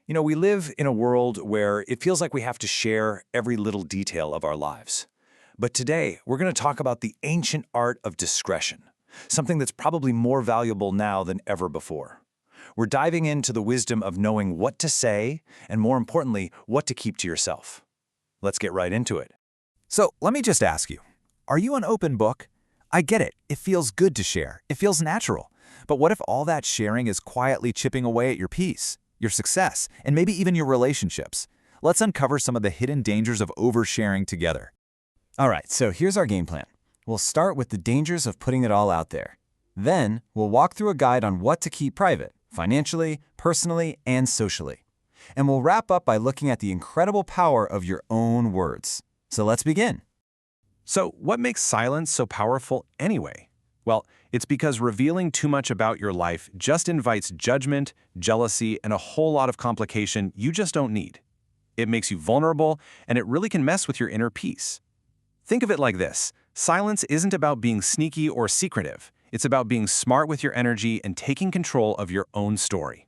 We live in a world where it feels like we have to share every little detail of our lives. But today, we're going to talk about the ancient art of discretion, something that's probably more valuable now than ever before. We're diving into the wisdom of knowing what to say, and more importantly, what to keep to yourself. Let's get right into it. So let me just ask you, are you an open book? I get it. It feels good to share. It feels natural. But what if all that sharing is quietly chipping away at your peace, your success, and maybe even your relationships? Let's uncover some of the hidden dangers of oversharing together. All right, so here's our game plan. We'll start with the dangers of putting it all out there. Then, we'll walk through a guide on what to keep private, financially, personally, and socially. And we'll wrap up by looking at the incredible power of your own words. So let's begin. So what makes silence so powerful anyway? Well, it's because revealing too much about your life just invites judgment, jealousy, and a whole lot of complication you just don't need. It makes you vulnerable, and it really can mess with your inner peace. Think of it like this. Silence isn't about being sneaky or secretive. It's about being smart with your energy and taking control of your own story.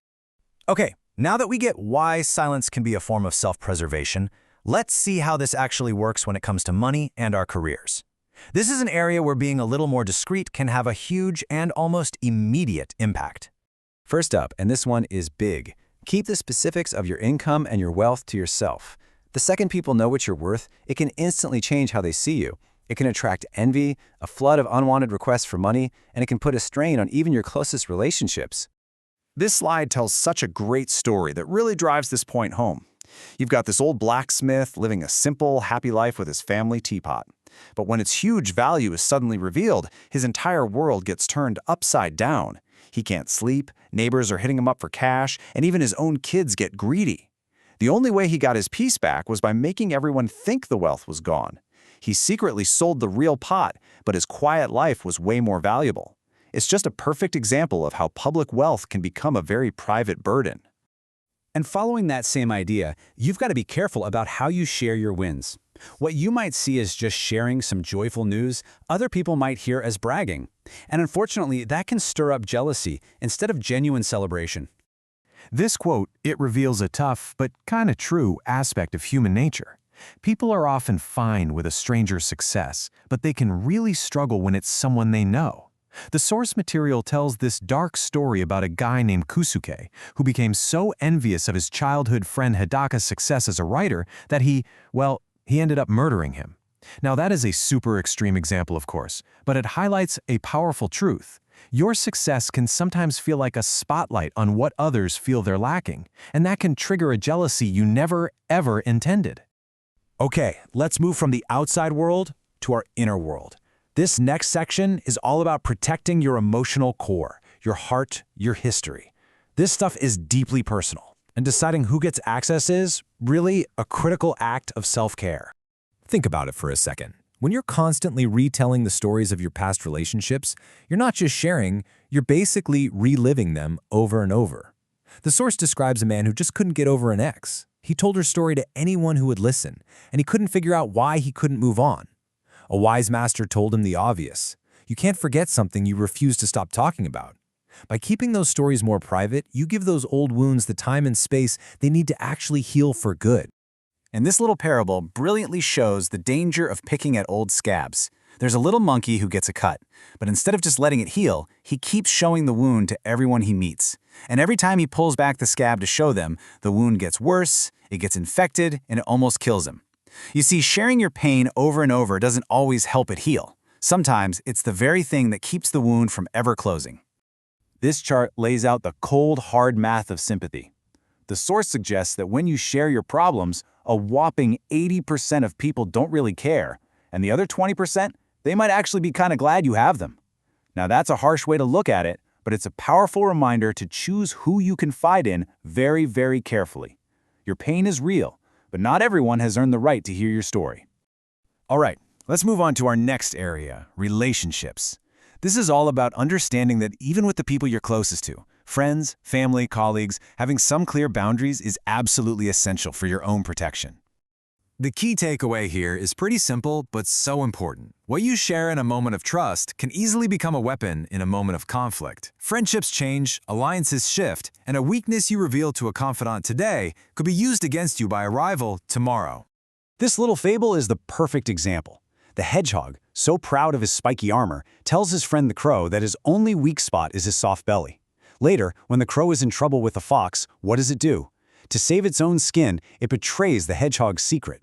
Okay, now that we get why silence can be a form of self-preservation, let's see how this actually works when it comes to money and our careers. This is an area where being a little more discreet can have a huge and almost immediate impact. First up, and this one is big, keep the specifics of your income and your wealth to yourself. The second people know what you're worth, it can instantly change how they see you. It can attract envy, a flood of unwanted requests for money, and it can put a strain on even your closest relationships. This slide tells such a great story that really drives this point home. You've got this old blacksmith living a simple, happy life with his family teapot. But when its huge value is suddenly revealed, his entire world gets turned upside down. He can't sleep, neighbors are hitting him up for cash, and even his own kids get greedy. The only way he got his peace back was by making everyone think the wealth was gone. He secretly sold the real pot, but his quiet life was way more valuable. It's just a perfect example of how public wealth can become a very private burden. And following that same idea, you've got to be careful about how you share your wins. What you might see as just sharing some joyful news, other people might hear as bragging. And unfortunately, that can stir up jealousy instead of genuine celebration. This quote, it reveals a tough but kind of true aspect of human nature. People are often fine with a stranger's success, but they can really struggle when it's someone they know. The source material tells this dark story about a guy named Kusuke, who became so envious of his childhood friend Hidaka's success as a writer that he ended up murdering him. Now that is a super extreme example, of course, but it highlights a powerful truth. Your success can sometimes feel like a spotlight on what others feel they're lacking, and that can trigger a jealousy you never, ever intended. Okay, let's move from the outside world to our inner world. This next section is all about protecting your emotional core, your heart, your history. This stuff is deeply personal, and deciding who gets access is really a critical act of self-care. Think about it for a second. When you're constantly retelling the stories of your past relationships, you're not just sharing, you're basically reliving them over and over. The source describes a man who just couldn't get over an ex. He told her story to anyone who would listen, and he couldn't figure out why he couldn't move on. A wise master told him the obvious. You can't forget something you refuse to stop talking about. By keeping those stories more private, you give those old wounds the time and space they need to actually heal for good. And this little parable brilliantly shows the danger of picking at old scabs. There's a little monkey who gets a cut, but instead of just letting it heal, he keeps showing the wound to everyone he meets. And every time he pulls back the scab to show them, the wound gets worse, it gets infected, and it almost kills him. You see, sharing your pain over and over doesn't always help it heal. Sometimes it's the very thing that keeps the wound from ever closing. This chart lays out the cold, hard math of sympathy. The source suggests that when you share your problems, a whopping 80% of people don't really care, and the other 20%, they might actually be kind of glad you have them. Now that's a harsh way to look at it, but it's a powerful reminder to choose who you confide in very, very carefully. Your pain is real, but not everyone has earned the right to hear your story. All right, let's move on to our next area, relationships. This is all about understanding that even with the people you're closest to, friends, family, colleagues, having some clear boundaries is absolutely essential for your own protection. The key takeaway here is pretty simple, but so important. What you share in a moment of trust can easily become a weapon in a moment of conflict. Friendships change, alliances shift, and a weakness you reveal to a confidant today could be used against you by a rival tomorrow. This little fable is the perfect example. The hedgehog, so proud of his spiky armor, tells his friend the crow that his only weak spot is his soft belly. Later, when the crow is in trouble with the fox, what does it do? To save its own skin, it betrays the hedgehog's secret.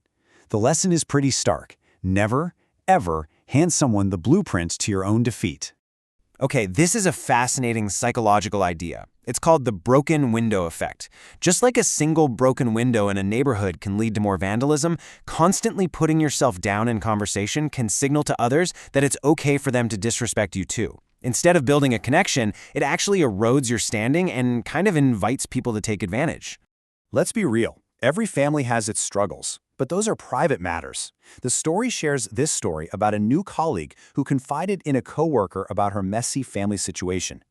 The lesson is pretty stark. Never, ever hand someone the blueprint to your own defeat. Okay, this is a fascinating psychological idea. It's called the broken window effect. Just like a single broken window in a neighborhood can lead to more vandalism, constantly putting yourself down in conversation can signal to others that it's okay for them to disrespect you too. Instead of building a connection, it actually erodes your standing and kind of invites people to take advantage. Let's be real. Every family has its struggles, but those are private matters. The story shares this story about a new colleague who confided in a coworker about her messy family situation.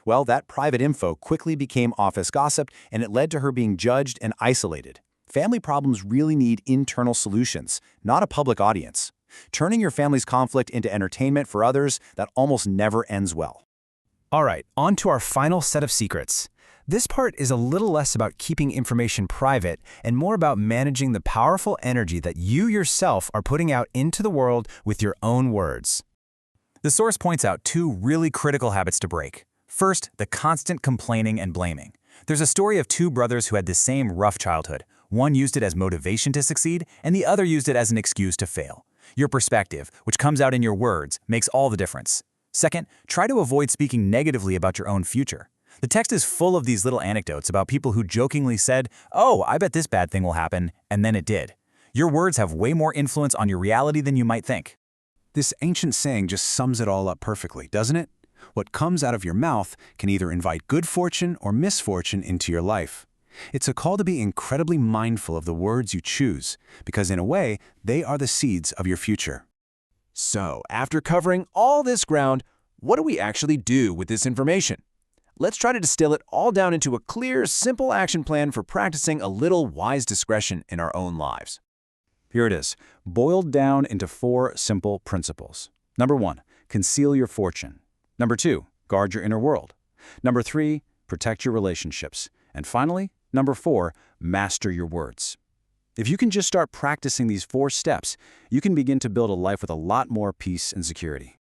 Well, that private info quickly became office gossip, and it led to her being judged and isolated. Family problems really need internal solutions, not a public audience. Turning your family's conflict into entertainment for others, that almost never ends well. All right, on to our final set of secrets. This part is a little less about keeping information private and more about managing the powerful energy that you yourself are putting out into the world with your own words. The source points out two really critical habits to break. First, the constant complaining and blaming. There's a story of two brothers who had the same rough childhood. One used it as motivation to succeed, and the other used it as an excuse to fail. Your perspective, which comes out in your words, makes all the difference. Second, try to avoid speaking negatively about your own future. The text is full of these little anecdotes about people who jokingly said, "Oh, I bet this bad thing will happen," and then it did. Your words have way more influence on your reality than you might think. This ancient saying just sums it all up perfectly, doesn't it? What comes out of your mouth can either invite good fortune or misfortune into your life. It's a call to be incredibly mindful of the words you choose, because in a way, they are the seeds of your future. So, after covering all this ground, what do we actually do with this information? Let's try to distill it all down into a clear, simple action plan for practicing a little wise discretion in our own lives. Here it is, boiled down into 4 simple principles. Number 1, conceal your fortune. Number 2, guard your inner world. Number 3, protect your relationships. And finally, number 4, master your words. If you can just start practicing these 4 steps, you can begin to build a life with a lot more peace and security.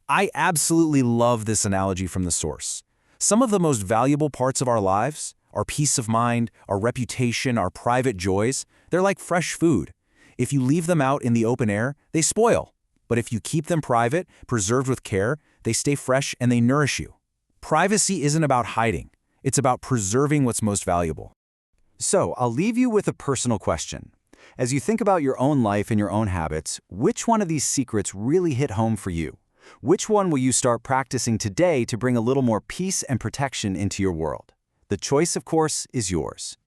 I absolutely love this analogy from the source. Some of the most valuable parts of our lives, our peace of mind, our reputation, our private joys, they're like fresh food. If you leave them out in the open air, they spoil. But if you keep them private, preserved with care, they stay fresh and they nourish you. Privacy isn't about hiding. It's about preserving what's most valuable. So, I'll leave you with a personal question. As you think about your own life and your own habits, which one of these secrets really hit home for you? Which one will you start practicing today to bring a little more peace and protection into your world? The choice, of course, is yours.